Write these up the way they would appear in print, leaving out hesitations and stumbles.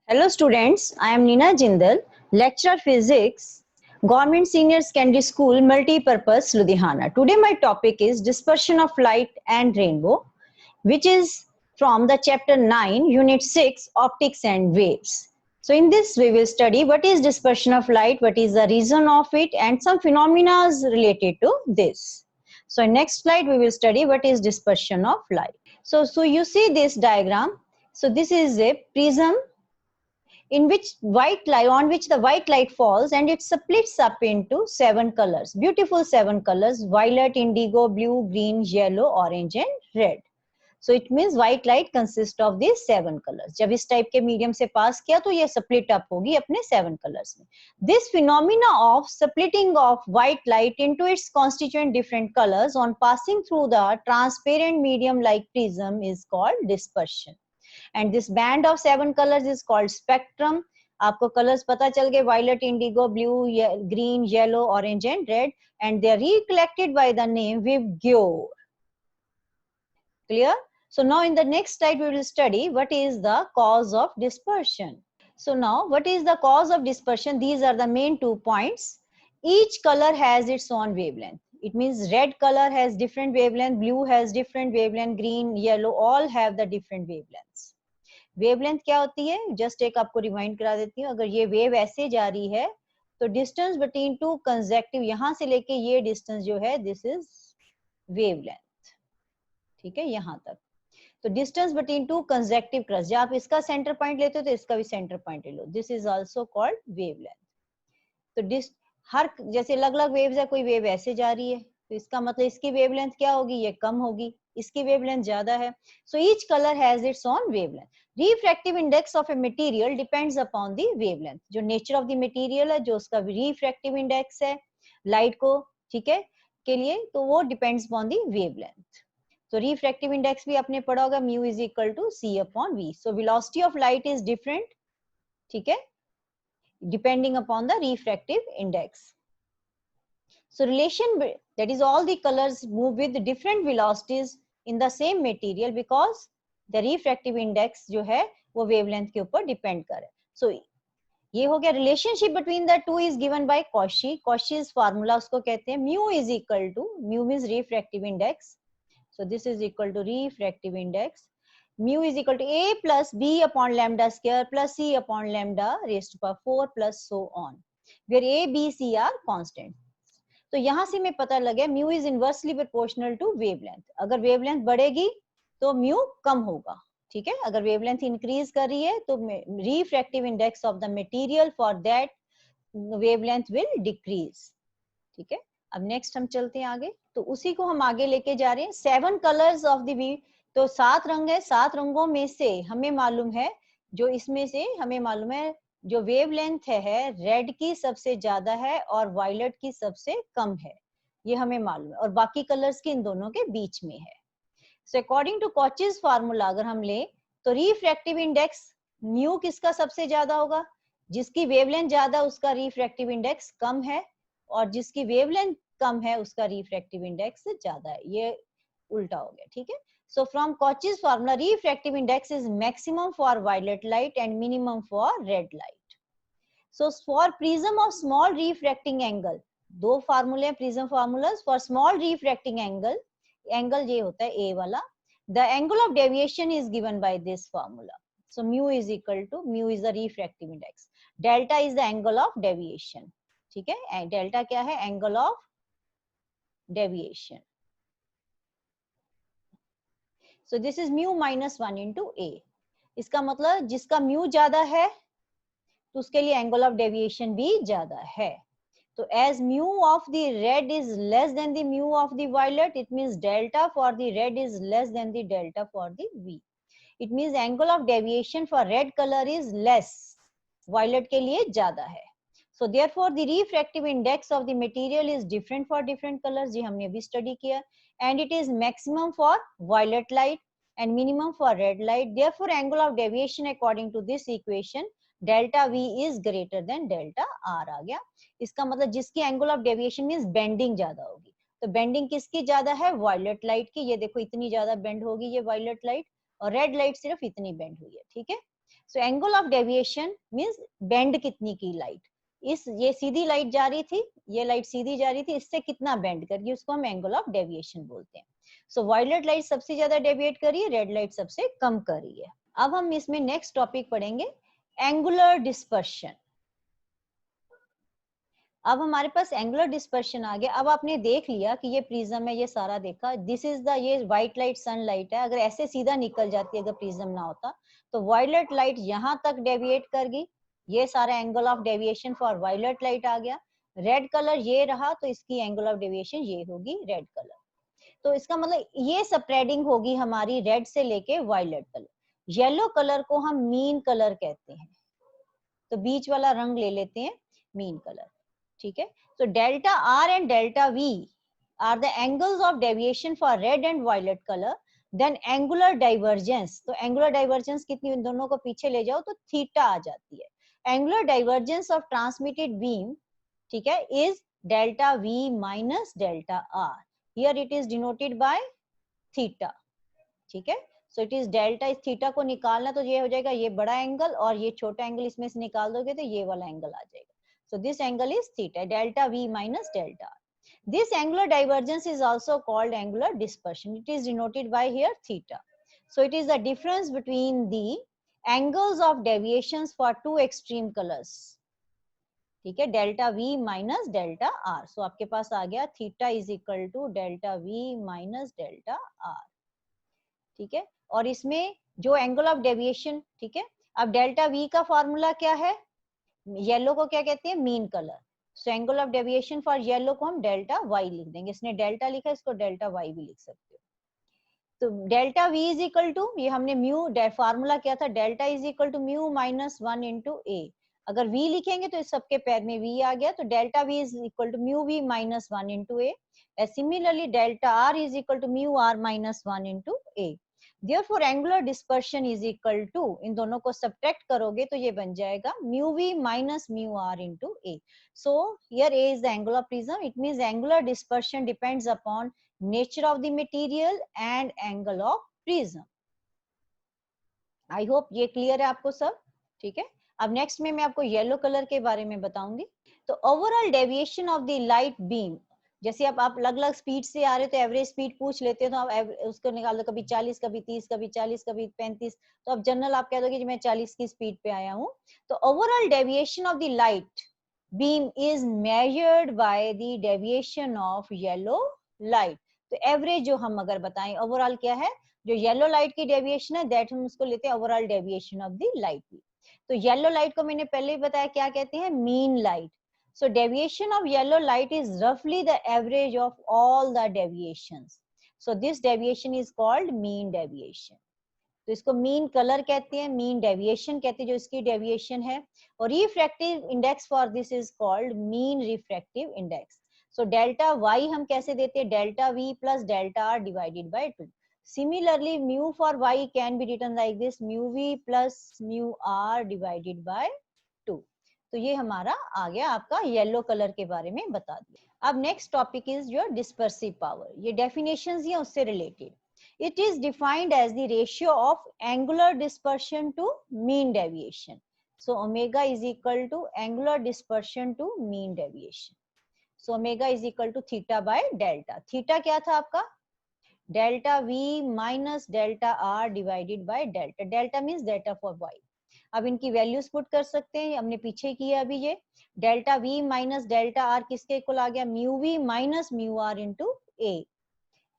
Hello students, I am Neena Jindal, lecturer physics, Government Senior Secondary School, Multi-Purpose, Ludhiana. Today my topic is dispersion of light and rainbow, which is from the chapter 9, unit 6, optics and waves. So in this we will study what is dispersion of light, what is the reason of it, and some phenomena related to this. So in next slide we will study what is dispersion of light. So you see this diagram. So this is a prism in which on which the white light falls, and it splits up into 7 colors, beautiful 7 colors: violet, indigo, blue, green, yellow, orange and red. So it means white light consists of these 7 colors. जब इस type के medium से पास किया तो ये split up होगी अपने 7 colours में. This phenomena of splitting of white light into its constituent different colors on passing through the transparent medium like prism is called dispersion. And this band of 7 colors is called spectrum. आपको colors पता चल गए: violet, indigo, blue, green, yellow, orange and red, and they are recollected by the name Vibgyor. Clear? So now in the next slide we will study what is the cause of dispersion. So now what is the cause of dispersion? These are the main 2 points. Each color has its own wavelength. It means red color has different wavelength, blue has different wavelength, green, yellow all have the different wavelengths. Wavelength क्या होती है? Just एक आपको remind करा देती हूँ. अगर ये वेव ऐसे जा रही है तो डिस्टेंस बिटवीन टू कंसेक्टिव, यहां से लेके ये डिस्टेंस जो है, दिस इज वेवलेंथ. ठीक है, यहां तक. तो distance between two consecutive crust, जब आप इसका सेंटर पॉइंट लेते हो तो इसका भी सेंटर पॉइंट ले लो, this is also called wavelength. तो हर जैसे अलग अलग वेव्स है, कोई वेव ऐसे जा रही है तो इसका मतलब इसकी वेवलेंथ क्या होगी? ये कम होगी. इसकी वेवलेंथ ज्यादा है. So each colour has its own wavelength. Refractive index of a material depends upon the wavelength. जो नेचर ऑफ द मटेरियल है, जो उसका रिफ्रैक्टिव इंडेक्स है लाइट को, ठीक है, के लिए, तो वो डिपेंड्स अपॉन द वेवलेंथ. तो रिफ्रैक्टिव इंडेक्स भी आपने पढ़ा होगा, mu is equal to c upon v. So velocity of light is different, ठीक है, depending upon the refractive index. So relation, that is all the colors move with different velocities in the same material because the refractive index जो है वो wavelength के ऊपर depend करे. So ये हो गया relationship between the two is given by Cauchy. Cauchy's formula उसको कहते हैं mu is equal to, mu means refractive index, so this is equal to refractive index. Mu is equal to a plus b upon lambda square plus c upon lambda raised to power 4 plus so on, where a, b, c are constant. तो यहां से हमें पता लगे mu is inversely proportional to wavelength. अगर wavelength बढ़ेगी तो mu कम होगा. ठीक है, अगर wavelength increase कर रही है तो refractive index of the material for that wavelength will decrease. ठीक है, अब नेक्स्ट हम चलते हैं आगे. तो उसी को हम आगे लेके जा रहे हैं. 7 colors of the wave. तो 7 रंग है. 7 रंगों में से हमें मालूम है, जो इसमें से हमें मालूम है जो वेवलेंथ है रेड की सबसे ज्यादा है और वायलेट की सबसे कम है, ये हमें मालूम है, और बाकी कलर्स के इन दोनों के बीच में है. So according to Cauchy's formula अगर हम ले तो रिफ्रैक्टिव इंडेक्स म्यू किसका सबसे ज्यादा होगा? जिसकी वेवलेंथ ज्यादा उसका रिफ्रैक्टिव इंडेक्स कम है, और जिसकी वेवलेंथ कम है उसका रिफ्रैक्टिव इंडेक्स ज्यादा है. ये उल्टा हो गया. ठीक है. So from Cauchy's formula, refractive index is maximum for violet light and minimum for red light. So for prism of small refracting angle, दो फार्मूले prism formulas. For small refracting angle, angle ये होता है A वाला, the angle of deviation is given by this formula. So mu is equal to, mu is the refractive index, delta is the angle of deviation. ठीक है, delta क्या है? Angle of deviation. So this is mu minus 1 into a. इसका मतलब जिसका mu ज्यादा है तो उसके लिए angle of deviation भी ज्यादा है. तो as mu of the red is less than the mu of the violet, it means delta for the red is less than the delta for the V. It means angle of deviation for red color is less, violet के लिए ज्यादा है. So therefore the refractive index of the material is different for different colors. ये हमने अभी study किया. And it is maximum for violet light and minimum for red light. Therefore angle of deviation according to this equation, delta V is greater than delta R आ गया. इसका मतलब जिसकी angle of deviation means bending ज्यादा होगी. तो bending किसकी ज्यादा है? violet light की. ये देखो इतनी ज्यादा bend होगी ये violet light, और red light सिर्फ इतनी bend हुई है. ठीक है. So angle of deviation means bend कितनी की लाइट, ये सीधी लाइट जा रही थी, ये लाइट सीधी जा रही थी, इससे कितना बेंड कर गई उसको हम एंगल ऑफ डेविएशन बोलते हैं. सो वायलेट लाइट सबसे ज्यादा डेविएट कर रही है, रेड लाइट सबसे कम कर रही है. अब हम इसमें नेक्स्ट टॉपिक पढ़ेंगे एंगुलर डिस्पर्शन. अब हमारे पास एंगुलर डिस्पर्शन आ गया. अब आपने देख लिया कि ये प्रिज्म है, ये सारा देखा, दिस इज द, ये व्हाइट लाइट सनलाइट है. अगर ऐसे सीधा निकल जाती अगर प्रिज्म ना होता तो वायलेट लाइट यहां तक डेविएट कर गई, ये सारा angle of deviation for violet light आ गया. रेड कलर ये रहा तो इसकी एंगल ऑफ डेविएशन ये होगी रेड कलर. तो इसका मतलब ये स्प्रेडिंग होगी हमारी रेड से लेके वायलेट कलर. येलो कलर को हम मीन कलर कहते हैं, तो बीच वाला रंग ले लेते हैं मीन कलर. ठीक है. तो delta r and delta v are the angles of deviation for red and violet colour. Then angular divergence, तो एंगुलर डाइवर्जेंस कितनी, इन दोनों को पीछे ले जाओ तो थीटा आ जाती है. Angular divergence of transmitted beam, ठीक है, is delta we minus delta are. Here it is denoted by theta. ठीक है. सो इट इज डेल्टा, इस थीटा को निकालना तो ये हो जाएगा ये बड़ा एंगल, और ये छोटा एंगल इसमें से निकाल दोगे तो ये वाला एंगल आ जाएगा. So this angle is theta, delta V minus delta. This angular divergence is also called angular dispersion. It is denoted by here theta. So it is the difference between the angles of deviations for two extreme colors. ठीक है, delta V minus delta R. So आपके पास आ गया theta is equal to delta V minus delta R. ठीक है. और इसमें जो angle of deviation, ठीक है, अब डेल्टा V का फॉर्मूला क्या है, येलो को क्या कहते हैं, mean colour. So angle of deviation for yellow को हम डेल्टा वाई लिख देंगे. इसने डेल्टा लिखा है, इसको डेल्टा वाई भी लिख सकते हो. तो delta we is equal to, ये हमने म्यू फार्मूला क्या था, delta is equal to mu minus 1 into A. अगर वी लिखेंगे तो इस सबके पैर में वी आ गया, तो delta we is equal to mu we minus 1 into a. Similarly delta r is equal to mu r minus 1 into a. Therefore, angular dispersion is equal to, इन दोनों को सब्ट्रैक्ट करोगे तो ये बन जाएगा mu v minus mu r into a. So here a is the angle of prism. It means angular dispersion depends upon nature of the material and angle of prism. I hope ये clear है आपको सब. ठीक है. अब next में मैं आपको येलो कलर के बारे में बताऊंगी. तो overall deviation of the light beam, जैसे आप अलग अलग स्पीड से आ रहे हो तो एवरेज स्पीड पूछ लेते हो, तो आप उसको निकाल दो, कभी 40, कभी 30, कभी 40, कभी 35. तो अब जनरल आप कह दोगे कि मैं 40 की स्पीड पे आया हूँ. तो overall deviation of the light beam is measured by the deviation of yellow light. तो एवरेज जो हम अगर बताएं ओवरऑल क्या है, जो येलो लाइट की डेविएशन है दैट हम उसको लेते हैं overall deviation of the light. तो येलो लाइट को मैंने पहले ही बताया क्या कहते हैं, mean light. So deviation of yellow light is roughly the average of all the deviations. So this deviation is called mean deviation. तो इसको mean color कहते हैं, mean deviation कहते हैं जो इसकी deviation है. और refractive index for this is called mean refractive index. So delta y हम कैसे देते हैं, delta v plus delta r divided by 2. Similarly, mu for y can be written like this, mu v plus mu r divided by 2. तो ये हमारा आ गया आपका yellow colour के बारे में बता दिया. अब next topic is your dispersive power. ये डेफिनेशंस ही उससे related. It is defined as the ratio of angular dispersion to mean deviation. So omega is equal to angular dispersion to mean deviation. So omega is equal to theta by delta. Theta क्या था आपका, delta we minus delta r divided by delta. Delta means delta for y. अब इनकी values put कर सकते हैं, हमने पीछे किया अभी. ये delta we minus delta R किसके इक्वल आ गया, mu we minus mu R into A,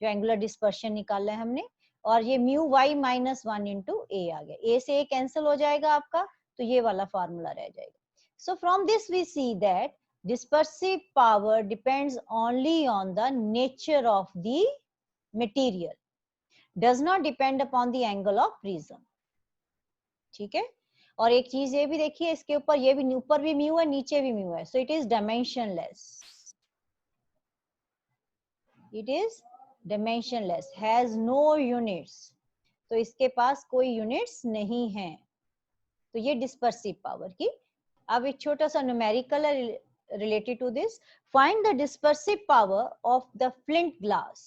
जो एंगुलर डिस्पर्शन निकाला है हमने. और ये mu Y minus 1 into A आ गया. ए से ए कैंसिल हो जाएगा आपका, तो ये वाला फॉर्मूला रह जाएगा. So from this we see that dispersive power depends only on the nature of the material, does not depend upon the angle of prism. ठीक है. और एक चीज ये भी देखिए, इसके ऊपर ये भी ऊपर भी म्यू है नीचे भी म्यू है. So it is dimensionless. It is dimensionless, has no units. तो इसके पास कोई यूनिट्स नहीं है. तो ये डिस्पर्सिव पावर की. अब एक छोटा सा numerical related to this. Find the dispersive power of the flint glass.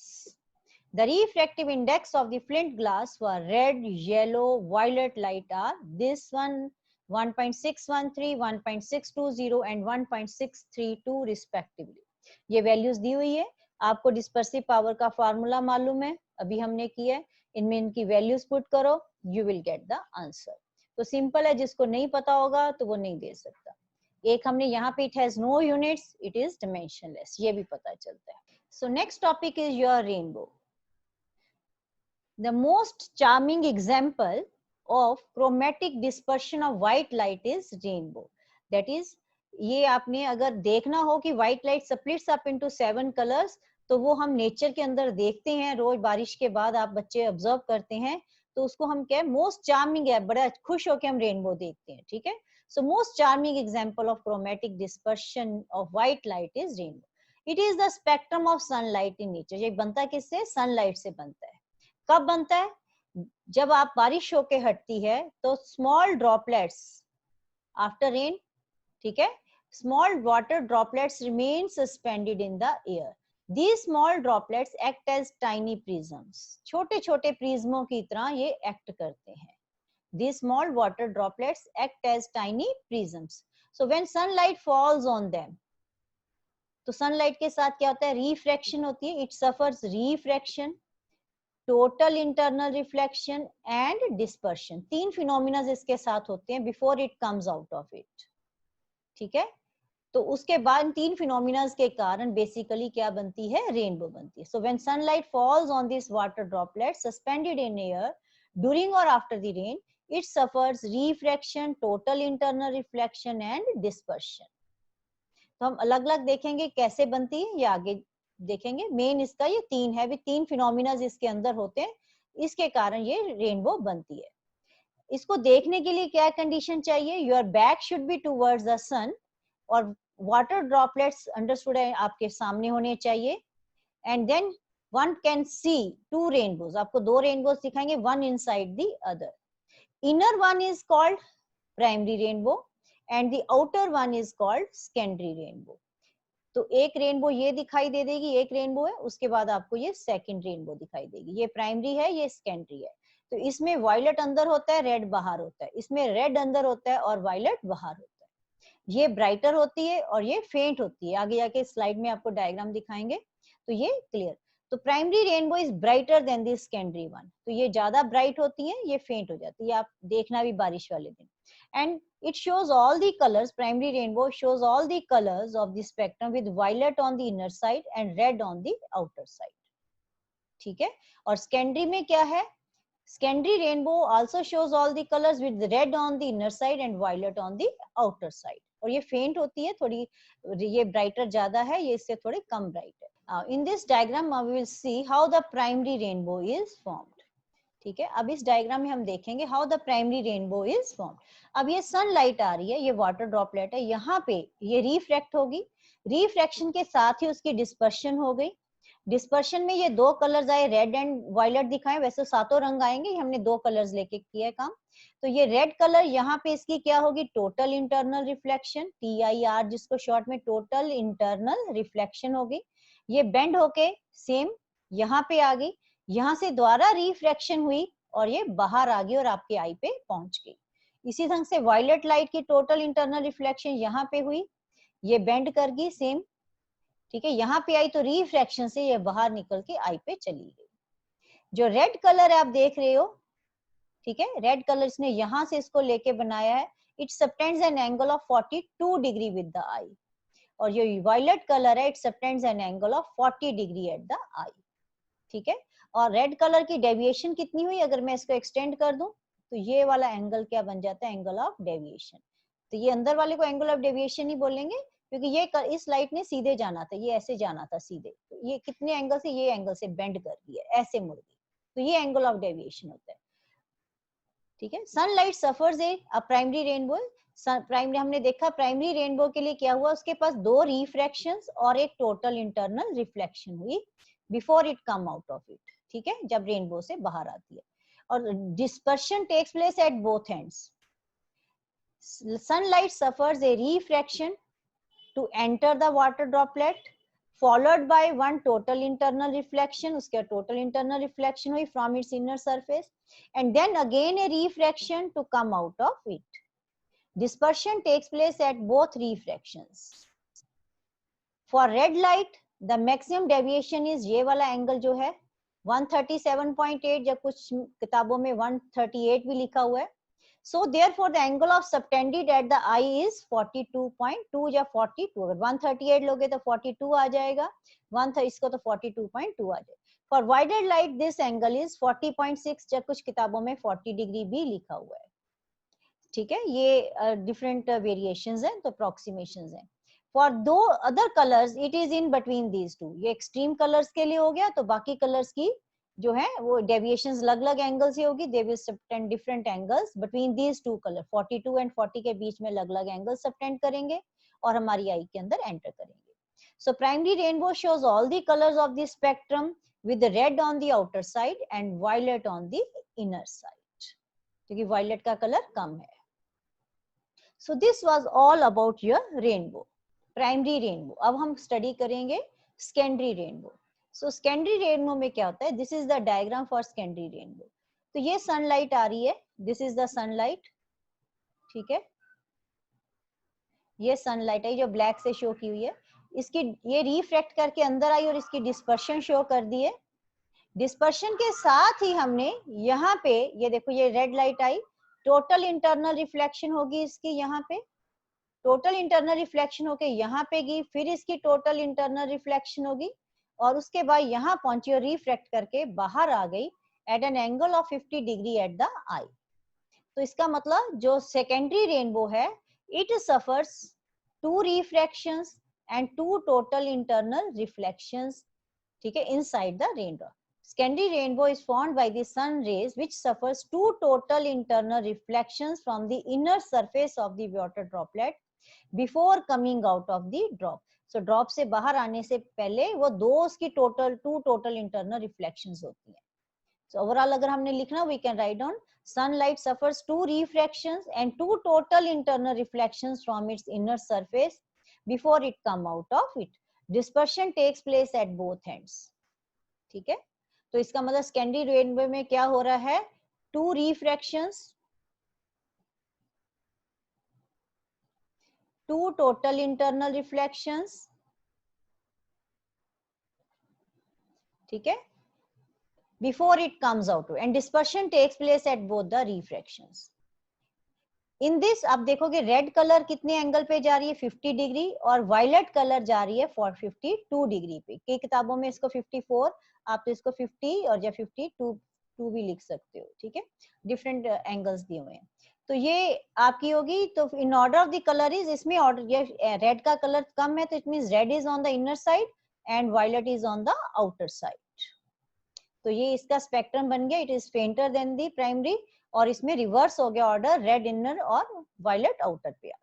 The refractive index of the flint glass for red, yellow, violet light are this one 1.613, 1.620 and 1.632 respectively. ये values दी हुई है, आपको dispersive power का formula मालूम है, अभी हमने किया है, इनमें इनकी वैल्यूज पुट करो, you will get the answer. तो सिंपल है, जिसको नहीं पता होगा तो वो नहीं दे सकता. एक हमने यहाँ पे it has no units, it is dimensionless, ये भी पता चलता है. So next topic is your rainbow. The most charming example of chromatic dispersion of white light is rainbow. That is, ये आपने अगर देखना हो कि white light splits up into 7 colors, तो वो हम नेचर के अंदर देखते हैं, रोज बारिश के बाद आप बच्चे ऑब्जर्व करते हैं, तो उसको हम क्या मोस्ट चार्मिंग है, बड़ा खुश होकर हम रेनबो देखते हैं. ठीक है, so most charming example of chromatic dispersion of white light is rainbow. It is the spectrum of sunlight in nature. ये बनता किससे? सनलाइट से बनता है. कब बनता है? जब आप बारिश होके हटती है तो स्मॉल ड्रॉपलेट्स आफ्टर रेन, ठीक है, small water droplets remain suspended in the air. These small droplets act as tiny prisms. छोटे छोटे प्रिज्मों की तरह ये एक्ट करते हैं. These small water droplets act as tiny prisms. So when sunlight falls on them, तो सनलाइट के साथ क्या होता है? रिफ्रैक्शन होती है. It suffers refraction, total internal reflection and dispersion. 3 phenomena इसके साथ होते हैं before it comes out of it. ठीक है, तो उसके बाद 3 फिनोमिना के कारण बेसिकली क्या बनती है? रेनबो बनती है. So when sunlight falls on this water droplet suspended in air during और after the rain, it suffers refraction, total internal reflection and dispersion. तो हम अलग अलग देखेंगे कैसे बनती है, ये आगे देखेंगे. मेन इसका ये 3 है, भी 3 फिनोमिना इसके अंदर होते हैं, इसके कारण ये रेनबो बनती है. इसको देखने के लिए क्या कंडीशन चाहिए? Your back should be towards the sun और वाटर ड्रॉपलेट्स अंडरस्टूड है आपके सामने होने चाहिए. And then one can see 2 rainbows. आपको 2 रेनबोज दिखाएंगे, one inside the other. Inner one is called primary rainbow and the outer one is called secondary rainbow. तो एक रेनबो ये दिखाई दे देगी, एक रेनबो है, उसके बाद आपको ये सेकंड रेनबो दिखाई देगी. ये प्राइमरी है, ये सेकेंडरी है. तो इसमें वायलेट अंदर होता है, रेड बाहर होता है. इसमें रेड अंदर होता है और वायलेट बाहर होता है. ये ब्राइटर होती है और ये फेंट होती है. आगे जाके स्लाइड में आपको डायग्राम दिखाएंगे तो ये क्लियर. तो primary rainbow is brighter then the secondary one. तो ये ज्यादा ब्राइट होती है, ये फेंट हो जाती है. आप देखना भी बारिश वाले दिन. And it shows all the colors. Primary rainbow shows all the colors of the spectrum with violet on the inner side and red on the outer side. ठीक है, और secondary में क्या है? Secondary rainbow also shows all the colors with red on the inner side and violet on the outer side. और ये faint होती है थोड़ी, ये brighter ज्यादा है, ये इससे थोड़ी कम bright है. In this diagram we will see how the primary rainbow is formed. ठीक है, अब इस डायग्राम में हम देखेंगे how the primary rainbow is formed. अब ये सनलाइट आ रही है, ये वाटर ड्रॉपलेट है, यहाँ पे ये रिफ्रैक्ट होगी. रिफ्रैक्शन के साथ ही उसकी डिस्पर्शन हो गई. डिस्पर्शन में ये 2 कलर्स आए, रेड एंड वायलेट दिखाए. वैसे 7 रंग आएंगे, हमने 2 कलर्स लेके किया है काम. तो ये रेड कलर यहाँ पे इसकी क्या होगी? टोटल इंटरनल रिफ्लेक्शन, TIR जिसको शॉर्ट में टोटल इंटरनल रिफ्लेक्शन होगी. ये बेंड होके सेम यहाँ पे आ गई, यहाँ से द्वारा रिफ्रैक्शन हुई और ये बाहर आ गई और आपके आई पे पहुंच गई. इसी ढंग से वायलेट लाइट की टोटल इंटरनल रिफ्लेक्शन यहाँ पे हुई, ये बेंड कर गई सेम. ठीक है, यहाँ पे आई तो रिफ्रैक्शन से ये बाहर निकल के आई पे चली गई. जो रेड कलर है आप देख रहे हो, ठीक है, रेड कलर इसने यहाँ से इसको लेके बनाया है. It subtends an angle of 42 degree with the eye. और जो वायलेट कलर है, it subtends an angle of 40 degree at the eye. ठीक है, और रेड कलर की डेविएशन कितनी हुई? अगर मैं इसको एक्सटेंड कर दूं तो ये वाला एंगल क्या बन जाता है? Angle of deviation. तो ये अंदर वाले को एंगल ऑफ डेविएशन ही बोलेंगे, क्योंकि ये इस लाइट ने सीधे जाना था, ये ऐसे जाना था सीधे. तो ये कितने एंगल से? ये एंगल से बेंड कर दिया, ऐसे मुड़ गई, तो ये एंगल ऑफ डेविएशन होता है. ठीक है, सनलाइट सफर्स ए प्राइमरी रेनबो. प्राइमरी हमने देखा, प्राइमरी रेनबो के लिए क्या हुआ? उसके पास 2 रिफ्रैक्शंस और एक टोटल इंटरनल रिफ्लेक्शन हुई before it come out of it. ठीक है, जब रेनबो से बाहर आती है. और dispersion takes place at both ends. Sunlight suffers a refraction to enter the water droplet followed by one total internal reflection, उसके बाद total internal reflection हुई from its inner surface, and then again a refraction to come out of it. Dispersion takes place at both refractions. For red light, the maximum deviation is ये वाला angle जो है 137.8, जब कुछ किताबों में 138 भी लिखा हुआ है. So therefore the angle of subtended at the eye is 42.2 या 42. अगर 138 लोगे तो 42 आ जाएगा, इसको तो 42.2 आ जाएगा. For wider light this angle is 40.6, जब कुछ किताबों में 40 डिग्री भी लिखा हुआ है. ठीक है, ये डिफरेंट वेरिएशंस हैं, तो अप्रोक्सीमेशंस हैं. For though other colors it is in between these two. ये एक्सट्रीम कलर्स के लिए हो गया, तो बाकी कलर्स की जो है वो डेविएशंस अलग अलग एंगल से होगी. They will subtend different angles between these two colour. 42 and 40 के बीच में अलग अलग एंगल सबटेंड करेंगे और हमारी आई के अंदर एंटर करेंगे. So primary rainbow shows all the colours of the spectrum with red on the outer side and violet on the inner side, क्योंकि वायलेट का कलर कम है. So this was all about your rainbow, primary rainbow. अब हम study करेंगे secondary rainbow. So secondary rainbow में क्या होता है? This is the diagram for secondary rainbow. तो ये सनलाइट आ रही है, दिस इज द सनलाइट. ठीक है, ये सनलाइट है जो ब्लैक से शो की हुई है. इसकी ये रिफ्रैक्ट करके अंदर आई और इसकी डिस्पर्शन शो कर दी है. डिस्पर्शन के साथ ही हमने यहाँ पे ये देखो, ये रेड लाइट आई, टोटल इंटरनल रिफ्लेक्शन होगी इसकी. यहाँ पे टोटल इंटरनल रिफ्लेक्शन होके यहाँ पे गई, फिर इसकी टोटल इंटरनल रिफ्लेक्शन होगी और उसके बाद यहाँ पहुंची और रिफ्रैक्ट करके बाहर आ गई at an angle of 50 degree at the eye. तो इसका मतलब जो सेकेंडरी रेनबो है, it suffers 2 refractions and 2 total internal reflections. ठीक है, inside the rainbow. Secondary rainbow is formed by the sun rays which suffers 2 total internal reflections from the inner surface of the water droplet before coming out of the drop. So drop से बाहर आने से पहले वो 2 total internal reflections होती हैं. So overall अगर हमने लिखना, we can write down sunlight suffers 2 refractions and 2 total internal reflections from its inner surface before it come out of it. Dispersion takes place at both ends. ठीक है, तो इसका मतलब सेकेंडरी रेनबो में क्या हो रहा है? 2 रिफ्रैक्शंस, 2 टोटल इंटरनल रिफ्लेक्शंस. ठीक है, before it comes out, and dispersion takes place at both the refractions. In this आप देखोगे रेड कलर कितने एंगल पे जा रही है? 50 डिग्री, और वायलेट कलर जा रही है 52 डिग्री पे. कई किताबों में इसको 54, आप तो इसको 50 और या 52 भी लिख सकते हो. ठीक है, डिफरेंट एंगल्स दिए हुए हैं. तो ये आपकी होगी. तो in order of the colour is, इसमें ऑर्डर, ये रेड का कलर कम है तो it means red is on the inner side and violet is on the outer side. तो ये इसका स्पेक्ट्रम बन गया. It is fainter than the primary, और इसमें रिवर्स हो गया ऑर्डर, रेड इनर और वायलेट आउटर पे आ गया.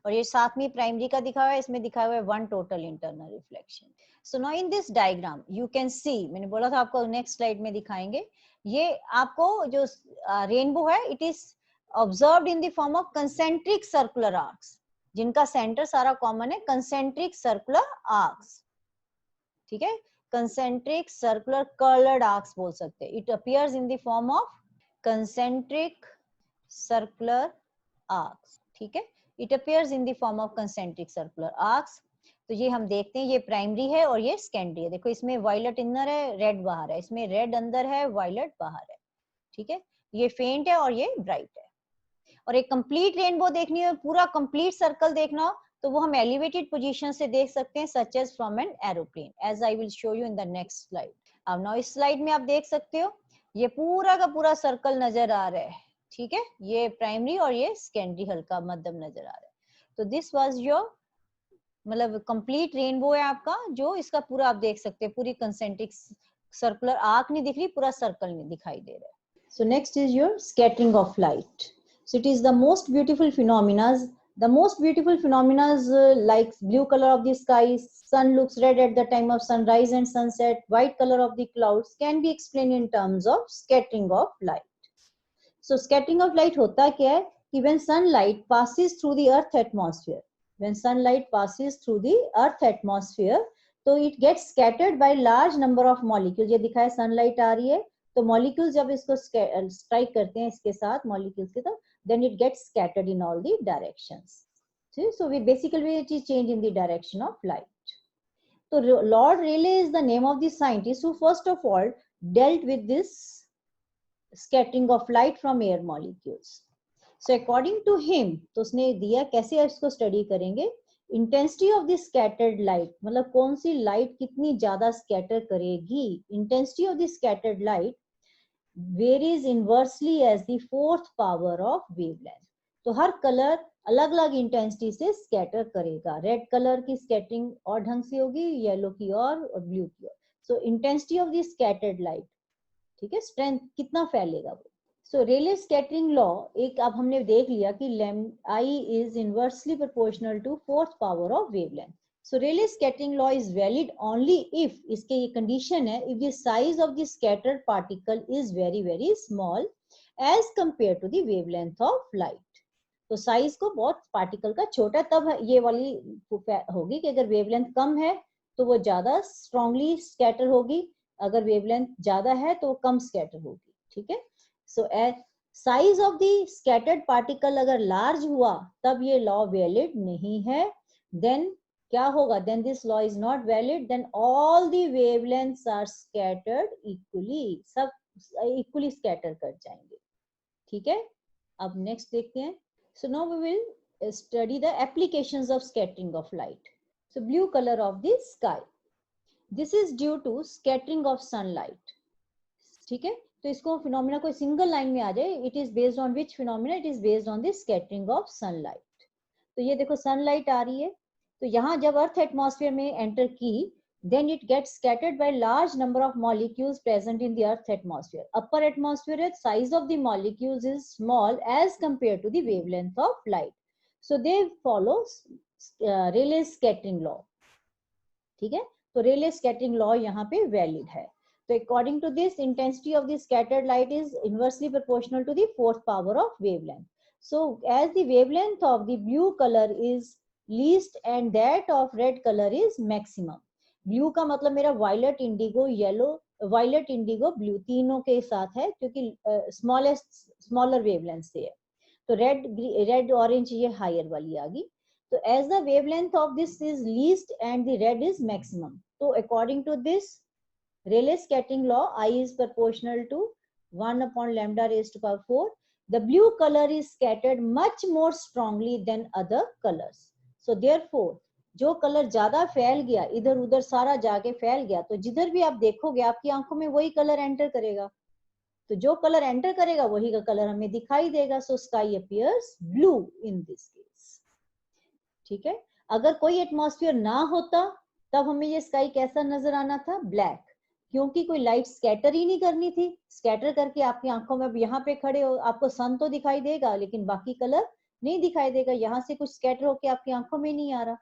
और ये साथ में प्राइमरी का दिखा हुआ है, इसमें दिखा हुआ है 1 total internal reflection. So now in this diagram you can see, मैंने बोला था आपको नेक्स्ट स्लाइड में दिखाएंगे, ये आपको जो रेनबो है it is observed in the form of concentric circular arcs, जिनका सेंटर सारा कॉमन है. Concentric circular arcs. ठीक है, कंसेंट्रिक सर्कुलर कर्ल्ड आर्क्स बोल सकते हैं. It appears in the form of concentric circular arcs. ठीक है, it appears in the form of concentric circular arcs. तो ये हम देखते हैं, ये प्राइमरी है और ये सेकेंडरी है. देखो इसमें वायलेट इनर है, रेड बाहर है. इसमें रेड अंदर है, वायलेट बाहर है. ठीक है, ये फेंट है और ये ब्राइट है. और एक कंप्लीट रेनबो देखनी हो, पूरा कंप्लीट सर्कल देखना हो, तो वो हम एलिवेटेड पोजीशन से देख सकते हैं, such as from an aeroplane, as I will show you in the next slide. अब नाउ इस स्लाइड में आप देख सकते हो ये पूरा का पूरा सर्कल नजर आ रहा है. ठीक है, ये प्राइमरी और ये सेकेंडरी हल्का मध्यम नजर आ रहा है. तो दिस वाज योर, मतलब कंप्लीट रेनबो है आपका, जो इसका पूरा आप देख सकते हैं, पूरी कंसेंट्रिक सर्कुलर आर्क नहीं दिख रही, पूरा सर्कल नहीं दिखाई दे रहा है. So next is your scattering of light. So it is the most beautiful phenomena. The most beautiful phenomena like blue color of the sky, sun looks red at the time of sunrise and sunset, white color of the clouds can be explained in terms of scattering of light. So scattering of light होता क्या है कि when sunlight passes through the earth atmosphere, when sunlight passes through the earth atmosphere, तो it gets scattered by large number of molecules. ये दिखाए sunlight आ रही है, तो molecules जब इसको strike करते हैं इसके साथ molecules के साथ, then it gets scattered in all the directions. See? So we basically it is change in the direction of light. So Lord Rayleigh is the name of the scientist who first of all dealt with this scattering of light from air molecules. So according to him, तो उसने दिया कैसे इसको study करेंगे, intensity of the scattered light, मतलब कौन सी light कितनी ज्यादा स्कैटर करेगी. Intensity of the scattered light varies inversely as the fourth power of wavelength. तो हर कलर अलग अलग इंटेंसिटी से स्कैटर करेगा. रेड कलर की स्कैटरिंग और ढंग से होगी, येलो की और ब्लू की और. सो intensity of the scattered light, ठीक है, स्ट्रेंथ कितना फैलेगा वो. सो रेले स्कैटरिंग लॉ एक अब हमने देख लिया कि I is inversely proportional to fourth power of wavelength. So Rayleigh scattering law is valid only if, इसके ये कंडीशन है, if the size of the scattered particle is very very small as compare to the wavelength of light. तो size को बहुत particle का छोटा, तब ये वाली होगी कि अगर वेवलेंथ कम है तो वो ज्यादा स्ट्रांगली स्कैटर होगी, अगर वेवलेंथ ज्यादा है तो वो कम स्कैटर होगी. ठीक है. So size of the scattered particle अगर लार्ज हुआ तब ये लॉ वैलिड नहीं है. देन क्या होगा, then this law is not valid, then all the wavelengths are scattered equally, सब इक्वली स्कैटर कर जाएंगे. ठीक है. अब नेक्स्ट देखते हैं. So now we will study the applications of scattering of light. So blue color of the sky. This is due to scattering of sunlight. ठीक है. तो इसको फिनोमिना कोई सिंगल लाइन में आ जाए, it is based on which phenomena? It is based on the scattering of sunlight. तो ये देखो sunlight आ रही है, तो यहाँ जब अर्थ एटमॉस्फेयर में एंटर की, then it gets scattered by large number of molecules present in the earth atmosphere. Upper atmosphere, size of the molecules is small as compared to the wavelength of light. So they follow Rayleigh's scattering law. ठीक है. तो Rayleigh scattering law यहाँ पे valid है. So according to this, intensity of the scattered light is inversely proportional to the fourth power of wavelength. So as the wavelength of the blue color is least and that of red color is maximum. Blue का मतलब मेरा violet, indigo, yellow, violet, indigo, blue तीनों के साथ है क्योंकि smaller wavelength से है. तो रेड ऑरेंज ये हायर वाली आ गई. तो as the wavelength of this is least and the red is maximum. तो according to this Rayleigh scattering law, I is proportional to 1 upon lambda raised to power 4. The blue color is scattered much more strongly than other colors. So therefore जो colour ज्यादा फैल गया, इधर उधर सारा जाके फैल गया, तो जिधर भी आप देखोगे आपकी आंखों में वही कलर एंटर करेगा. तो जो कलर एंटर करेगा वही का कलर हमें दिखाई देगा. So sky appears blue in this case. ठीक है. अगर कोई एटमॉस्फेयर ना होता तब हमें ये स्काई कैसा नजर आना था, ब्लैक, क्योंकि कोई लाइट स्कैटर ही नहीं करनी थी. स्कैटर करके आपकी आंखों में, अब यहाँ पे खड़े हो आपको सन तो दिखाई देगा लेकिन बाकी कलर नहीं दिखाई देगा. यहाँ से कुछ स्कैटर होके आपकी आंखों में नहीं आ रहा.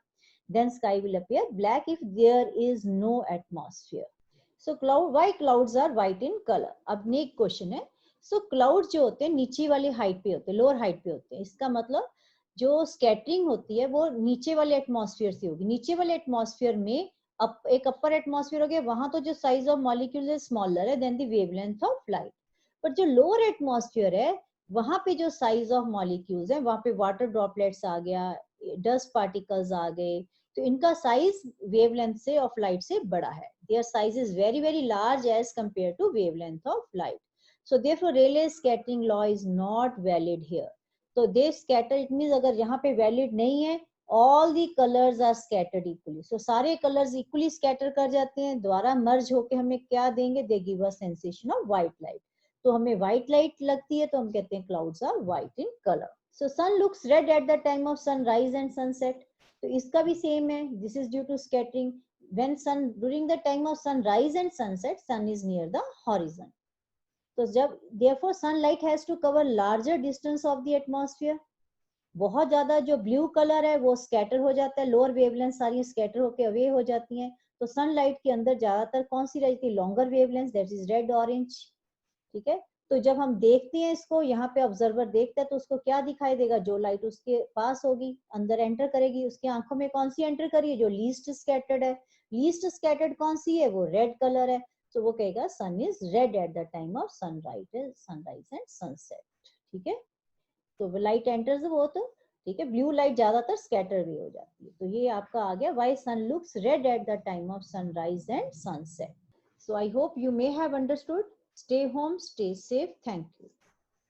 Then sky will appear black if there is no atmosphere. So why clouds are white in color? अब नेक्स्ट क्वेश्चन है. So clouds जो होते हैं नीचे वाली हाइट पे होते हैं, लोअर हाइट पे होते हैं. इसका मतलब जो स्कैटरिंग होती है वो नीचे वाले एटमॉस्फेयर से होगी. नीचे वाले एटमॉस्फेयर में एक अपर एटमॉस्फेयर हो गया, वहां तो जो साइज ऑफ मॉलिक्यूल्स है स्मॉलर है than the wavelength of light. पर जो लोअर एटमॉस्फेयर है वहां पे जो साइज ऑफ मॉलिक्यूल्स है, वहां पे वाटर ड्रॉपलेट्स आ गया, डस्ट पार्टिकल्स आ गए, तो इनका साइज वेवलेंथ से ऑफ लाइट से बड़ा है. Their size is very very large as compare to wavelength of light. So therefore Rayleigh scattering law is not valid here. तो दे स्कैटर, इट मींस अगर यहाँ पे वैलिड नहीं है, all the colours are scattered equally. So सारे colours equally scatter कर जाते हैं, द्वारा मर्ज होके हमें क्या देंगे, they give us sensation of white light. तो हमें व्हाइट लाइट लगती है तो हम कहते हैं clouds are white in colour. So sun looks red at the time of sunrise and sunset. तो इसका भी सेम है. This is due to scattering. When sun during the time of sunrise and sunset sun is near the horizon. तो जब therefore sunlight has to cover larger distance of the atmosphere. बहुत ज्यादा जो blue colour है वो scatter हो जाता है, लोअर वेवलेंथ सारी स्कैटर होके अवे हो जाती हैं. तो सनलाइट के अंदर ज्यादातर कौन सी रहती है, longer wavelength, that is red orange. ठीक है. तो जब हम देखते हैं इसको, यहाँ पे ऑब्जर्वर देखता है तो उसको क्या दिखाई देगा, जो लाइट उसके पास होगी अंदर एंटर करेगी, उसकी आंखों में कौन सी एंटर करिए, जो लीस्ट स्कैटर्ड है। लीस्ट स्कैटर्ड कौन सी है, वो रेड कलर है, तो वो कहेगा sun is red at the time of sunrise and sunset. ठीक है, तो लाइट एंटर्स वो तो ठीक है, ब्लू लाइट ज्यादातर स्कैटर भी हो जाती है। तो ये आपका आ गया why sun looks red at the time of sunrise and sunset. So I hope you may have understood. Stay home, stay safe. Thank you.